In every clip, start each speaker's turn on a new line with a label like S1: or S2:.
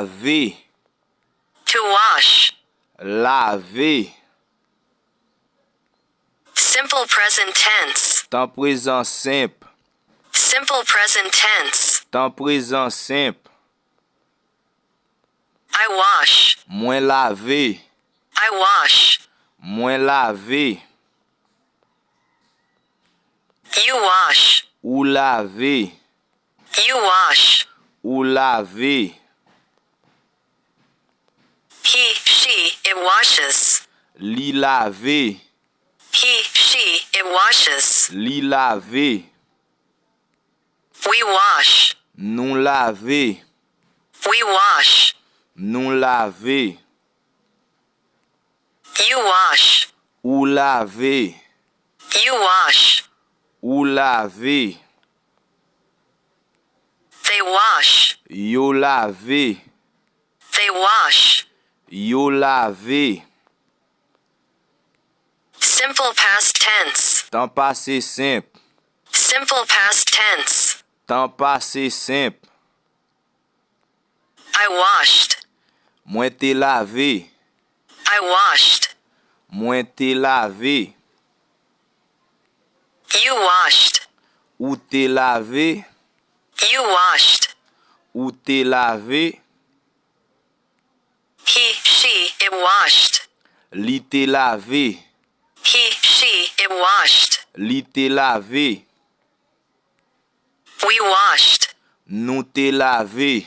S1: Laver.
S2: To wash.
S1: Laver.
S2: Simple present tense.
S1: Temps présent simple.
S2: Simple present tense.
S1: Temps présent simple.
S2: I wash.
S1: Moins laver.
S2: I wash.
S1: Moins laver.
S2: You wash.
S1: Ou laver.
S2: You wash.
S1: Ou laver.
S2: He, she, it washes.
S1: Li laver.
S2: He, she, it washes.
S1: Li laver.
S2: We wash.
S1: Nou laver.
S2: We wash.
S1: Nou laver.
S2: You wash.
S1: Ou laver.
S2: You wash.
S1: Ou laver.
S2: They wash.
S1: Yo laver.
S2: They wash.
S1: Yo laver.
S2: Simple past tense.
S1: Temps passé simple.
S2: Simple past tense.
S1: Temps passé simple.
S2: I washed.
S1: Mwen te laver.
S2: I washed.
S1: Mwen te laver.
S2: You washed.
S1: Ou te laver.
S2: You washed.
S1: Ou te laver.
S2: He, she, it washed.
S1: Li te laver.
S2: He, she, it washed.
S1: Li te laver.
S2: We washed.
S1: Nou te laver.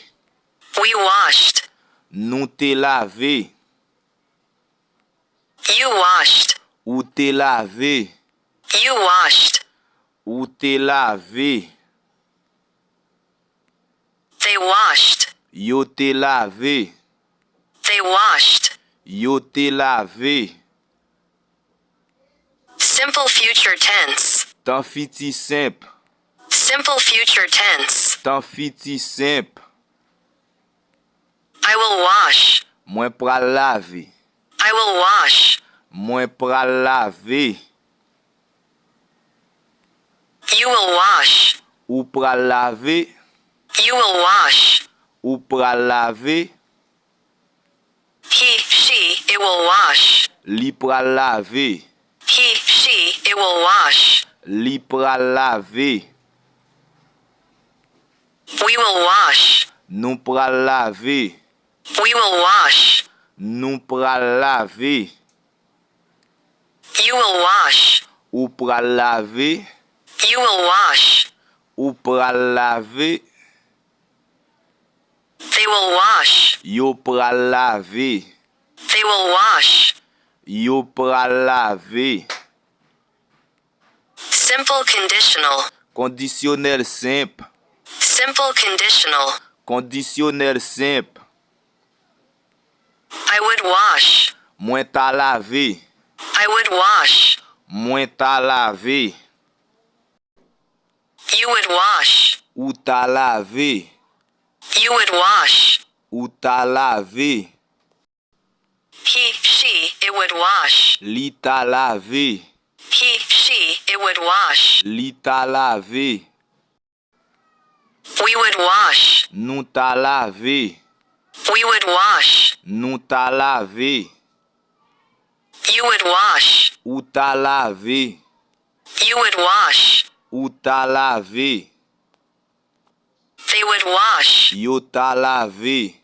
S2: We washed.
S1: Nou te laver.
S2: You washed.
S1: Ou te laver.
S2: You washed.
S1: Ou te laver.
S2: They washed.
S1: Yo te laver.
S2: They washed.
S1: Yo te laver.
S2: Simple future tense.
S1: Temps fiti simple.
S2: Simple future tense.
S1: Temps fiti simple.
S2: I will wash.
S1: Mwen pral laver.
S2: I will wash.
S1: Mwen pral laver.
S2: You will wash.
S1: Ou pral laver.
S2: You will wash.
S1: Ou pral laver.
S2: He, she, it will wash.
S1: Li pral laver.
S2: He, she, it will wash.
S1: Li pral laver.
S2: We will wash.
S1: Nou pral laver.
S2: We will wash.
S1: Nou pral laver.
S2: You will wash.
S1: Ou pral laver.
S2: You will wash.
S1: Ou pral laver.
S2: They will wash.
S1: Yo pral laver.
S2: They will wash.
S1: Yo pral laver.
S2: Simple conditional.
S1: Conditionnel simple.
S2: Simple conditional.
S1: Conditionnel simple.
S2: I would wash.
S1: Mwen ta laver.
S2: I would wash.
S1: Mwen ta laver.
S2: You would wash.
S1: Ou ta laver.
S2: You would wash.
S1: Ou ta laver.
S2: He, she, it would wash.
S1: Li ta laver.
S2: He, she, it would wash.
S1: Li ta laver.
S2: We would wash.
S1: Nou ta laver.
S2: We would wash.
S1: Nou ta laver.
S2: You would wash.
S1: Ou ta laver.
S2: You would wash.
S1: Ou ta laver.
S2: They would wash.
S1: Yo ta laver.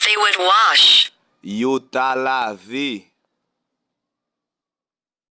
S2: They would wash.
S1: Yo ta laver.